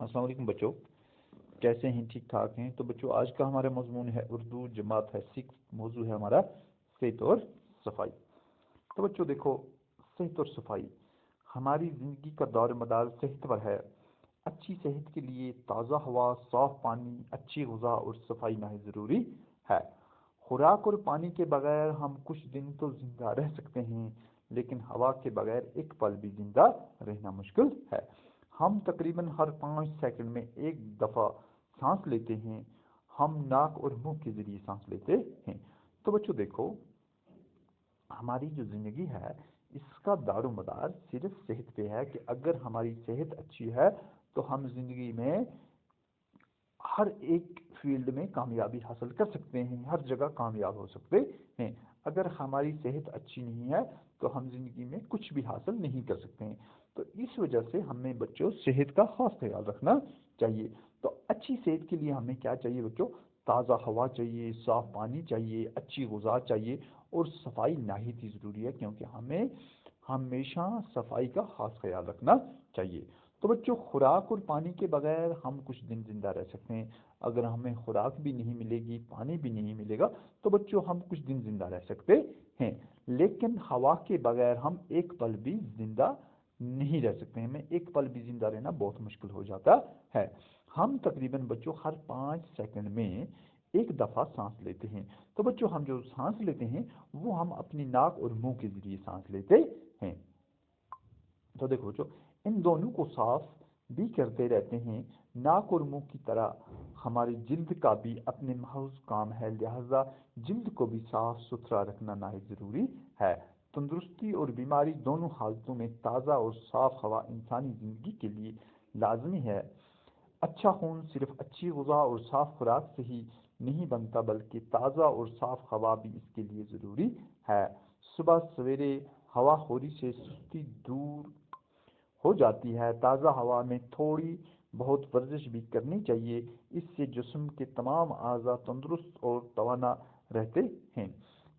السلام علیکم بچوں، کیسے ہیں؟ ٹھیک ٹھاک ہیں؟ تو بچوں آج کا ہمارا مضمون ہے اردو جماعت ہے 6، موضوع ہے ہمارا صحت اور صفائی۔ تو بچوں دیکھو، صحت اور صفائی ہماری زندگی کا دور مدار صحت پر ہے۔ اچھی صحت کے لیے تازہ ہوا، صاف پانی، اچھی غذا اور صفائی نہایت ضروری ہے۔ خوراک اور پانی کے بغیر ہم کچھ دن تو زندہ رہ سکتے ہیں، لیکن ہوا کے بغیر ایک پل بھی زندہ رہنا مشکل ہے۔ ہم تقریباً ہر 5 سیکنڈ میں ایک دفعہ سانس لیتے ہیں۔ ہم ناک اور منہ کے ذریعے سانس لیتے ہیں۔ تو بچوں دیکھو، ہماری جو زندگی ہے اس کا دار و مدار صرف صحت پہ ہے کہ اگر ہماری صحت اچھی ہے تو ہم زندگی میں ہر ایک فیلڈ میں کامیابی حاصل کر سکتے ہیں، ہر جگہ کامیاب ہو سکتے ہیں۔ اگر ہماری صحت اچھی نہیں ہے تو ہم زندگی میں کچھ بھی حاصل نہیں کر سکتے ہیں۔ تو اس وجہ سے ہمیں بچوں صحت کا خاص خیال رکھنا چاہیے۔ تو اچھی صحت کے لیے ہمیں کیا چاہیے بچوں؟ تازہ ہوا چاہیے، صاف پانی چاہیے، اچھی غذا چاہیے اور صفائی نہایت ہی ضروری ہے، کیونکہ ہمیں ہمیشہ صفائی کا خاص خیال رکھنا چاہیے۔ تو بچوں خوراک اور پانی کے بغیر ہم کچھ دن زندہ رہ سکتے ہیں۔ اگر ہمیں خوراک بھی نہیں ملے گی، پانی بھی نہیں ملے گا تو بچوں ہم کچھ دن زندہ رہ سکتے ہیں، لیکن ہوا کے بغیر ہم ایک پل بھی زندہ نہیں رہ سکتے ہیں۔ ہمیں ایک پل بھی زندہ رہنا بہت مشکل ہو جاتا ہے۔ ہم تقریباً بچوں ہر 5 سیکنڈ میں ایک دفعہ سانس لیتے ہیں۔ تو بچوں ہم جو سانس لیتے ہیں وہ ہم اپنی ناک اور منہ کے ذریعے سانس لیتے ہیں۔ تو دیکھو بچوں، ان دونوں کو صاف بھی کرتے رہتے ہیں۔ ناک اور منہ کی طرح ہماری جلد کا بھی اپنے محض کام ہے، لہذا جلد کو بھی صاف ستھرا رکھنا نہایت ضروری ہے۔ تندرستی اور بیماری دونوں حالتوں میں تازہ اور صاف ہوا انسانی زندگی کے لیے لازمی ہے۔ اچھا خون صرف اچھی غذا اور صاف خوراک سے ہی نہیں بنتا، بلکہ تازہ اور صاف ہوا بھی اس کے لیے ضروری ہے۔ صبح سویرے ہوا خوری سے سستی دور ہو جاتی ہے۔ تازہ ہوا میں تھوڑی بہت ورزش بھی کرنی چاہیے، اس سے جسم کے تمام اعضاء تندرست اور توانا رہتے ہیں۔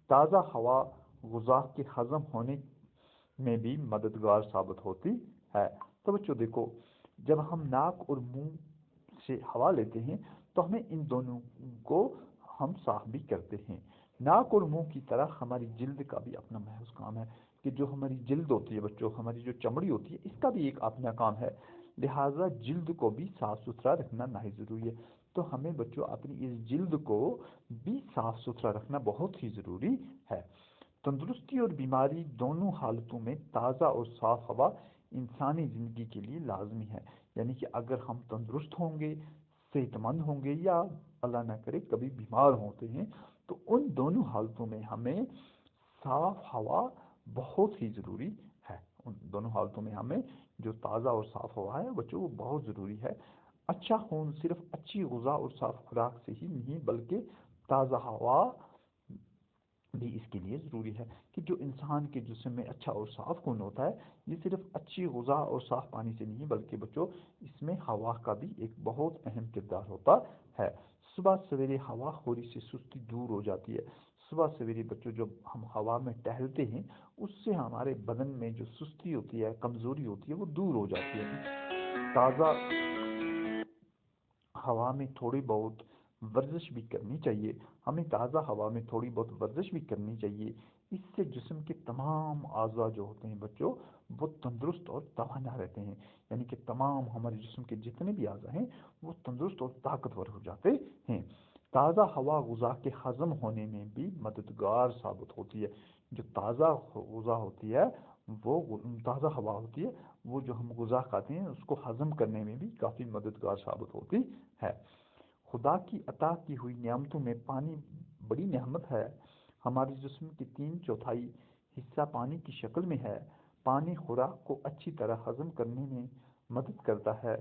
تازہ ہوا غذا کے ہضم ہونے میں بھی مددگار ثابت ہوتی ہے۔ تو بچوں دیکھو، جب ہم ناک اور منہ سے ہوا لیتے ہیں تو ہمیں ان دونوں کو ہم صاف بھی کرتے ہیں۔ ناک اور منہ کی طرح ہماری جلد کا بھی اپنا محض کام ہے کہ جو ہماری جلد ہوتی ہے بچوں، ہماری جو چمڑی ہوتی ہے اس کا بھی ایک اپنا کام ہے، لہٰذا جلد کو بھی صاف ستھرا رکھنا نہایت ضروری ہے۔ تو ہمیں بچوں اپنی اس جلد کو بھی صاف ستھرا رکھنا بہت ہی ضروری ہے۔ تندرستی اور بیماری دونوں حالتوں میں تازہ اور صاف ہوا انسانی زندگی کے لیے لازمی ہے۔ یعنی کہ اگر ہم تندرست ہوں گے، صحت مند ہوں گے، یا اللہ نہ کرے کبھی بیمار ہوتے ہیں، تو ان دونوں حالتوں میں ہمیں صاف ہوا بہت ہی ضروری ہے۔ ان دونوں حالتوں میں ہمیں جو تازہ اور صاف ہوا ہے بچوں وہ بہت ضروری ہے۔ اچھا خون صرف اچھی غذا اور صاف خوراک سے ہی نہیں بلکہ تازہ ہوا بھی اس کے لیے ضروری ہے کہ جو انسان کے جسم میں اچھا اور صاف خون ہوتا ہے یہ صرف اچھی غذا اور صاف پانی سے نہیں بلکہ بچوں اس میں ہوا کا بھی ایک بہت اہم کردار ہوتا ہے۔ صبح سویرے ہوا خوری سے سستی دور ہو جاتی ہے۔ صبح سویرے بچوں جب ہم ہوا میں ٹہلتے ہیں اس سے ہمارے بدن میں جو سستی ہوتی ہے، کمزوری ہوتی ہے، وہ دور ہو جاتی ہے۔ تازہ ہوا میں تھوڑی بہت ورزش بھی کرنی چاہیے۔ ہمیں تازہ ہوا میں تھوڑی بہت ورزش بھی کرنی چاہیے، اس سے جسم کے تمام اعضاء جو ہوتے ہیں بچوں وہ تندرست اور توانا رہتے ہیں۔ یعنی کہ تمام ہمارے جسم کے جتنے بھی اعضاء ہیں وہ تندرست اور طاقتور ہو جاتے ہیں۔ تازہ ہوا غذا کے ہضم ہونے میں بھی مددگار ثابت ہوتی ہے۔ جو تازہ غذا ہوتی ہے، وہ تازہ ہوا ہوتی ہے، وہ جو ہم غذا کھاتے ہیں اس کو ہضم کرنے میں بھی کافی مددگار ثابت ہوتی ہے۔ خدا کی عطا کی ہوئی نعمتوں میں پانی بڑی نعمت ہے۔ ہمارے جسم کی 3/4 حصہ پانی کی شکل میں ہے۔ پانی خوراک کو اچھی طرح ہضم کرنے میں مدد کرتا ہے۔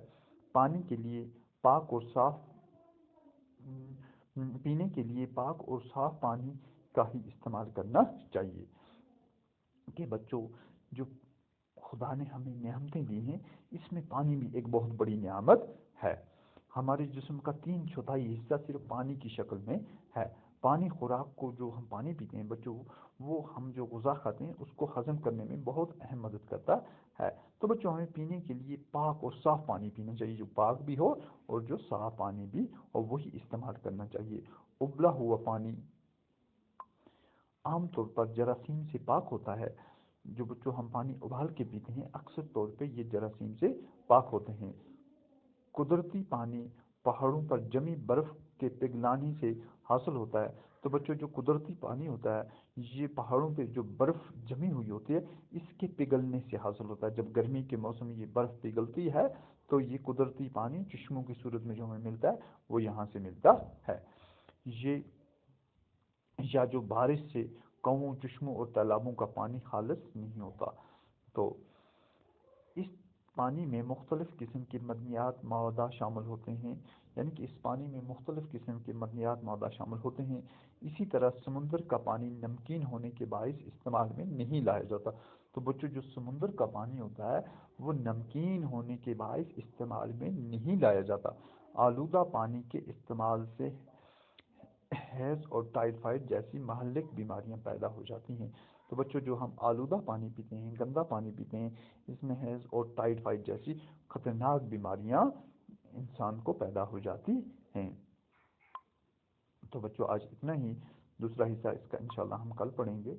پانی کے لیے پاک اور صاف پینے کے لیے پاک اور صاف پانی کا ہی استعمال کرنا چاہیے۔ کہ بچوں جو خدا نے ہمیں نعمتیں دی ہیں اس میں پانی بھی ایک بہت بڑی نعمت ہے۔ ہمارے جسم کا 3/4 حصہ صرف پانی کی شکل میں ہے۔ پانی خوراک کو جو ہم پانی پیتے ہیں بچوں وہ ہم جو غذا کھاتے ہیں اس کو ہضم کرنے میں بہت اہم مدد کرتا ہے۔ تو بچوں ہمیں پینے کے لیے پاک اور صاف پانی پینا چاہیے، جو پاک بھی ہو اور جو صاف پانی بھی، اور وہی استعمال کرنا چاہیے۔ ابلا ہوا پانی عام طور پر جراثیم سے پاک ہوتا ہے۔ جو بچوں ہم پانی ابال کے پیتے ہیں اکثر طور پہ یہ جراثیم سے پاک ہوتے ہیں۔ قدرتی پانی پہاڑوں پر جمی برف کے پگھلانے سے حاصل ہوتا ہے۔ تو بچوں جو قدرتی پانی ہوتا ہے یہ پہاڑوں پہ جو برف جمی ہوئی ہوتی ہے اس کے پگھلنے سے حاصل ہوتا ہے۔ جب گرمی کے موسم میں یہ برف پگھلتی ہے تو یہ قدرتی پانی چشموں کی صورت میں جو ہمیں ملتا ہے وہ یہاں سے ملتا ہے۔ یہ یا جو بارش سے کنووں، چشموں اور تالابوں کا پانی خالص نہیں ہوتا۔ تو اس پانی میں مختلف قسم کے معدنیات مواد شامل ہوتے ہیں، یعنی کہ اس پانی میں مختلف قسم کے معدنیات مواد شامل ہوتے ہیں۔ اسی طرح سمندر کا پانی نمکین ہونے کے باعث استعمال میں نہیں لایا جاتا۔ تو بچوں جو سمندر کا پانی ہوتا ہے وہ نمکین ہونے کے باعث استعمال میں نہیں لایا جاتا۔ آلودہ پانی کے استعمال سے ہیض اور ٹائیفائڈ جیسی مہلک بیماریاں پیدا ہو جاتی ہیں۔ تو بچوں جو ہم آلودہ پانی پیتے ہیں، گندا پانی پیتے ہیں، اس میں ہیض اور ٹائیفائڈ جیسی خطرناک بیماریاں انسان کو پیدا ہو جاتی ہیں۔ تو بچوں آج اتنا ہی، دوسرا حصہ اس کا انشاءاللہ ہم کل پڑھیں گے۔